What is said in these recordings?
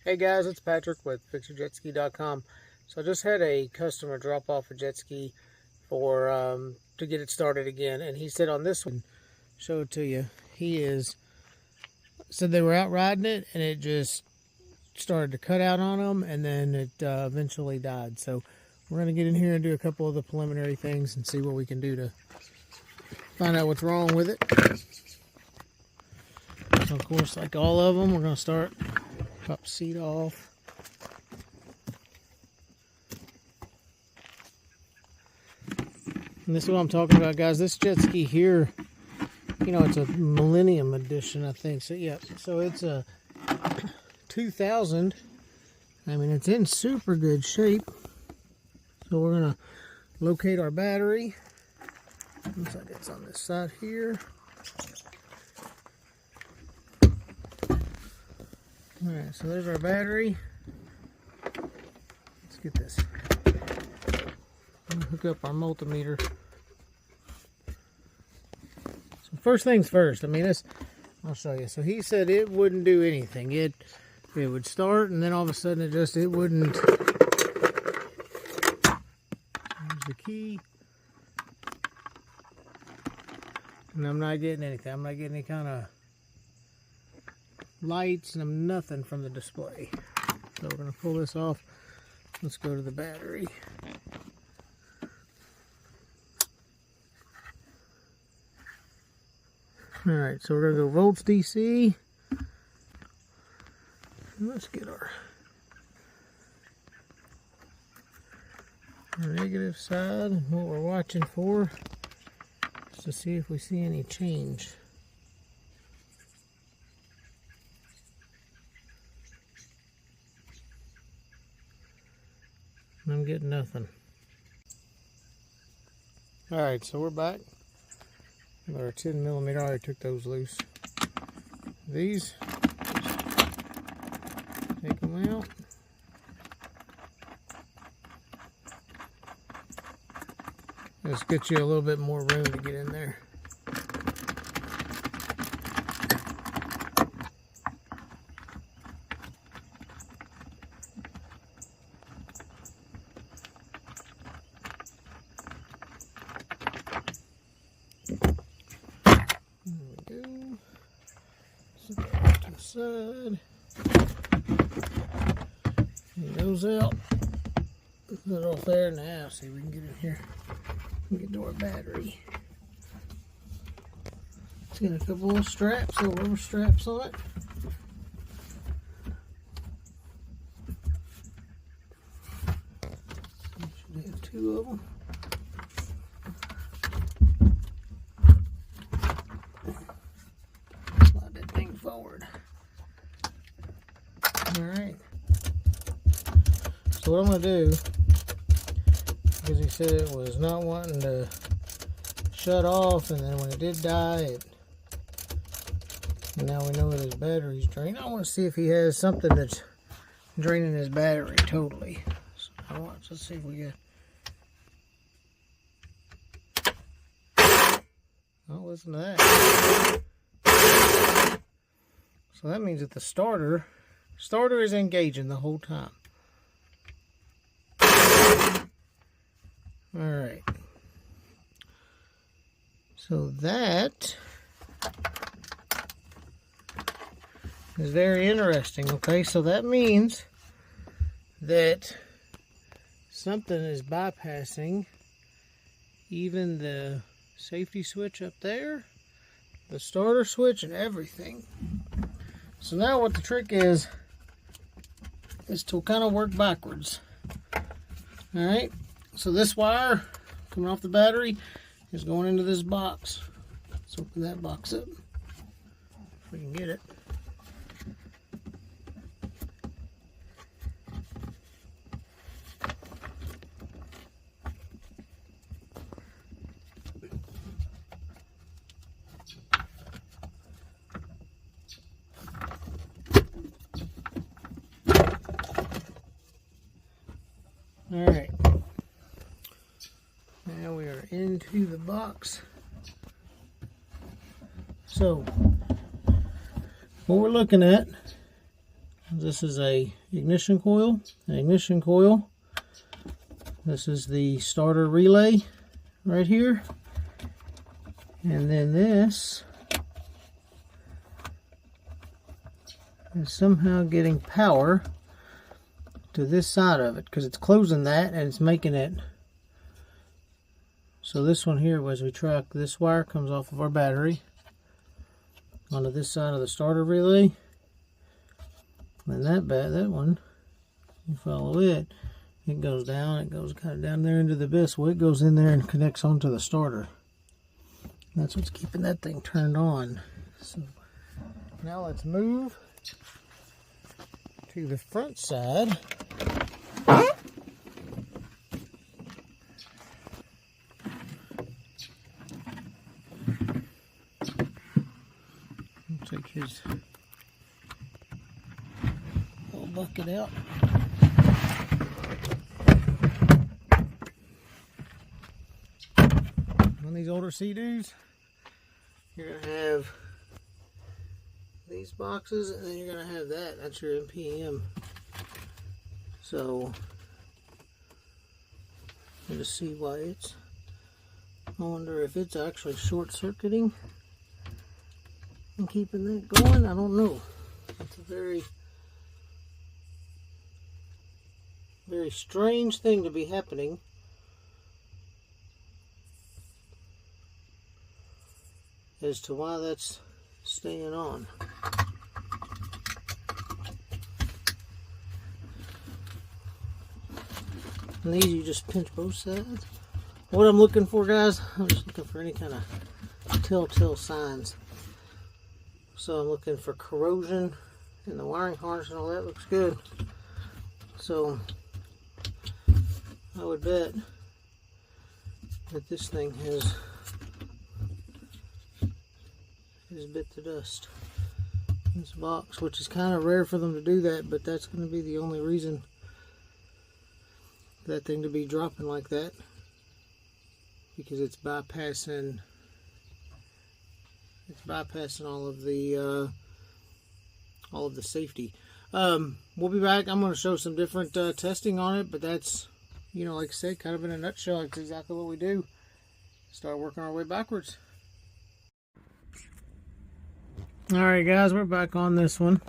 Hey guys, it's Patrick with FixYourJetski.com. So I just had a customer drop off a jet ski for to get it started again, and he said on this one, show it to you. Said they were out riding it, and it just started to cut out on them, and then it eventually died. So we're gonna get in here and do a couple of the preliminary things and see what we can do to find out what's wrong with it. So of course, like all of them, we're gonna start. Pop seat off. And this is what I'm talking about, guys. This jet ski here, you know, it's a Millennium Edition, I think. So, yeah. So it's a 2000. I mean, it's in super good shape. So we're going to locate our battery. Looks like it's on this side here. Alright, so there's our battery. Let's get this. I'm gonna hook up our multimeter. So first things first, I mean this, I'll show you. So he said it wouldn't do anything. It would start and then all of a sudden it wouldn't. There's the key. And I'm not getting anything. I'm not getting any kind of lights, and I'm nothing from the display. So we're going to pull this off. Let's go to the battery. Alright, so we're going to go volts DC. And let's get our negative side. And what we're watching for is to see if we see any change. I'm getting nothing. Alright, so we're back. Our 10mm, I already took those loose. These, take them out. Just get you a little bit more room to get in there. Side. It goes out. Put it off there now. See if we can get in here and get to our battery. It's got a couple of straps, little rubber straps on it. Should have two of them. Slide that thing forward. Alright, so what I'm going to do, because he said it was not wanting to shut off, and then when it did die, and now we know that his battery's drained. I want to see if he has something that's draining his battery totally. So let's see if we get. Oh, listen to that. So that means that the starter is engaging the whole time. Alright. So that is very interesting. Okay, so that means that something is bypassing even the safety switch up there, the starter switch, and everything. So now what the trick is to kind of work backwards. Alright, so this wire coming off the battery is going into this box. Let's open that box up if we can get it. Alright, now we are into the box. So, what we're looking at is This is a ignition coil, an ignition coil. This is the starter relay right here. And then this is somehow getting power to this side of it, because it's closing that and it's making it. So this one here, as we track, this wire comes off of our battery onto this side of the starter relay. And that one, you follow it, it goes down, it goes kind of down there into the abyss. Well, it goes in there and connects onto the starter. That's what's keeping that thing turned on. So now let's move to the front side. I'll take his little bucket out. On these older Sea-Doos, you're going to have these boxes, and then you're going to have that. That's your NPM. So, you just see why it's, I wonder if it's actually short-circuiting and keeping that going. I don't know. It's a very, very strange thing to be happening. As to why that's staying on. And these you just pinch both sides. What I'm looking for, guys, I'm just looking for any kind of telltale signs. So I'm looking for corrosion in the wiring harness, and all that looks good. So I would bet that this thing has bit the dust. This box, which is kind of rare for them to do that, but that's going to be the only reason for that thing to be dropping like that, because it's bypassing all of the safety. We'll be back. I'm going to show some different testing on it, but that's, you know, like I said, kind of in a nutshell, it's exactly what we do. Start working our way backwards. Alright guys, we're back on this one.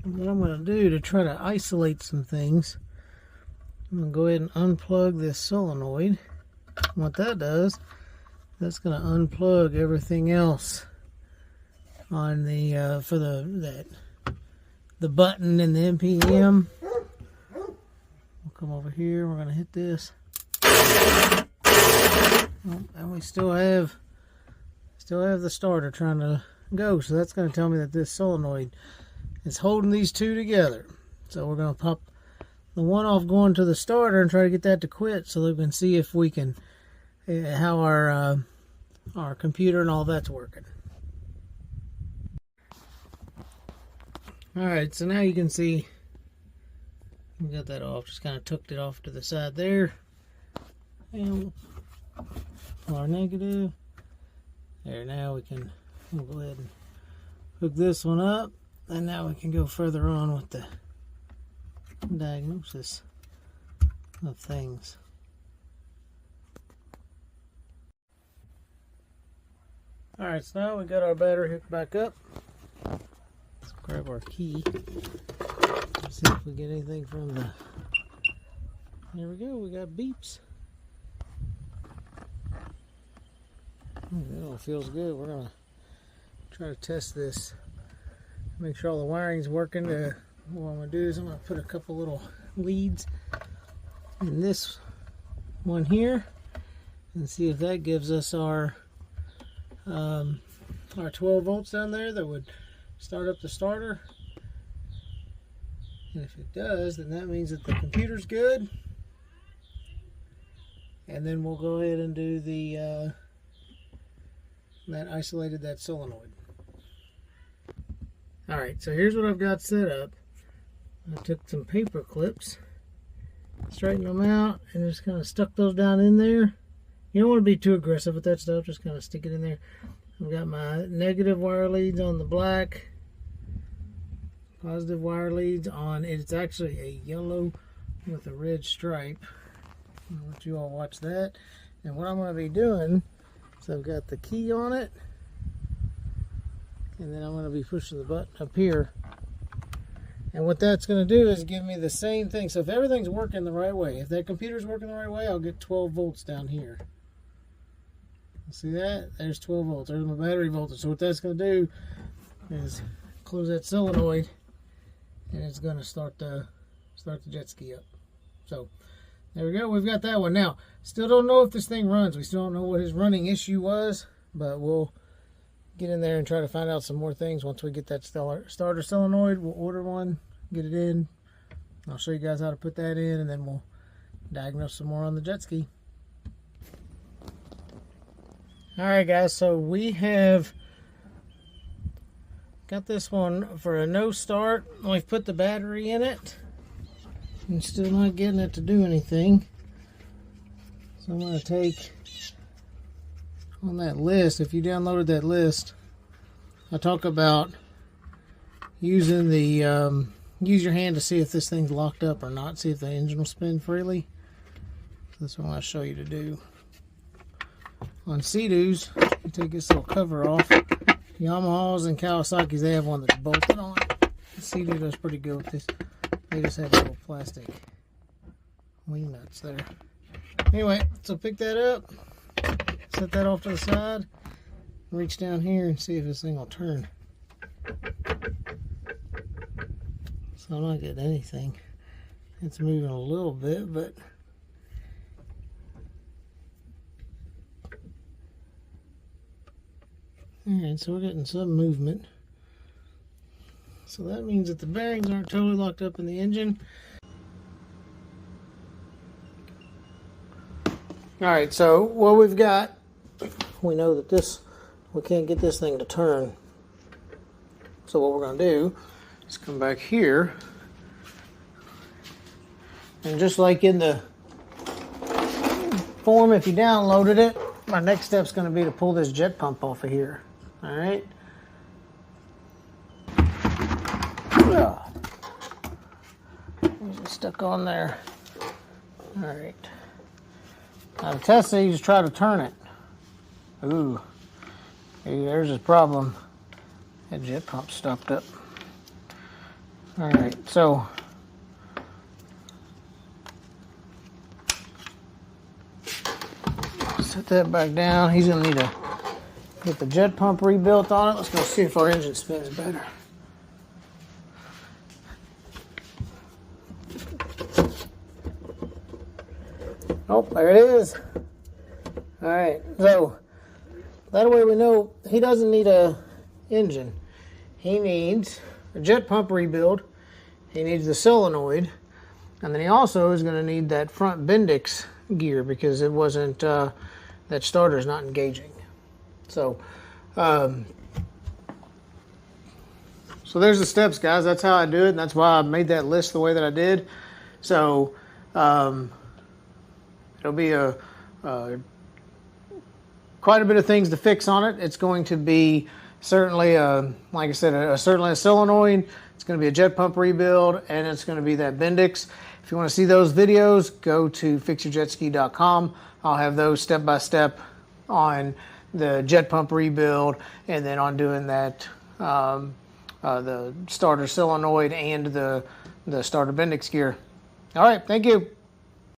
What I'm going to do to try to isolate some things, I'm going to go ahead and unplug this solenoid. What that does, that's going to unplug everything else on the for the button and the NPM. We'll come over here, we're going to hit this. And we still have the starter trying to go, so that's going to tell me that this solenoid is holding these two together. So we're going to pop the one off going to the starter and try to get that to quit, so that we can see if we can how our computer and all that's working. Alright, so now you can see we got that off, just kind of tucked it off to the side there, and our negative there. Now we'll go ahead and hook this one up, and now we can go further on with the diagnosis of things. Alright, so now we got our battery hooked back up. Let's grab our key. Let's see if we get anything from the... There we go, we got beeps. That all feels good. We're going to try to test this. Make sure all the wiring's working. What I'm going to do is I'm going to put a couple little leads in this one here and see if that gives us our 12 volts down there that would start up the starter. And if it does, then that means that the computer's good. And then we'll go ahead and do the that isolated that solenoid. Alright, so here's what I've got set up. I took some paper clips, straightened them out, and just kind of stuck those down in there. You don't want to be too aggressive with that stuff, just kind of stick it in there. I've got my negative wire leads on the black, Positive wire leads on, it's actually a yellow with a red stripe. I'll let you all watch that. And what I'm going to be doing, so I've got the key on it, and then I'm going to be pushing the button up here. And what that's going to do is give me the same thing. So if everything's working the right way, if that computer's working the right way, I'll get 12 volts down here. See that? There's 12 volts. There's my battery voltage. So what that's going to do is close that solenoid, and it's going to start the Jetski up. So there we go. We've got that one. Now, still don't know if this thing runs. We still don't know what his running issue was, but we'll get in there and try to find out some more things once we get that starter solenoid. We'll order one, get it in. I'll show you guys how to put that in, and then we'll diagnose some more on the Jetski. Alright guys, so we have got this one for a no start. We've put the battery in it and still not getting it to do anything. So I'm going to take on that list, if you downloaded that list, I talk about using the use your hand to see if this thing's locked up or not, see if the engine will spin freely. So that's what I want to show you to do. On Sea-Doos, you take this little cover off. Yamahas and Kawasaki's, they have one that's bolted on. Sea-Doo does pretty good with this. They just have little plastic wing nuts there. Anyway, so pick that up, set that off to the side, reach down here and see if this thing will turn. So I'm not getting anything. It's moving a little bit, but alright, so we're getting some movement. So that means that the bearings aren't totally locked up in the engine. Alright, so what we've got, we know that we can't get this thing to turn. So what we're going to do is come back here. And just like in the form, if you downloaded it, my next step is going to be to pull this jet pump off of here. Alright. It's stuck on there. Alright. Now to test it, you just try to turn it. Ooh. Hey, there's his problem. That jet pump's stopped up. Alright, so set that back down. He's going to need to get the jet pump rebuilt on it. Let's go see if our engine spins better. Oh, there it is. Alright, so that way we know he doesn't need a engine. He needs a jet pump rebuild. He needs the solenoid. And then he also is going to need that front Bendix gear because it wasn't, that starter's not engaging. So, so there's the steps, guys. That's how I do it, and that's why I made that list the way that I did. So, it'll be quite a bit of things to fix on it. It's going to be certainly, like I said, certainly a solenoid. It's going to be a jet pump rebuild, and it's going to be that Bendix. If you want to see those videos, go to fixyourjetski.com. I'll have those step by step on the jet pump rebuild, and then on doing that, the starter solenoid and the starter Bendix gear. All right, thank you.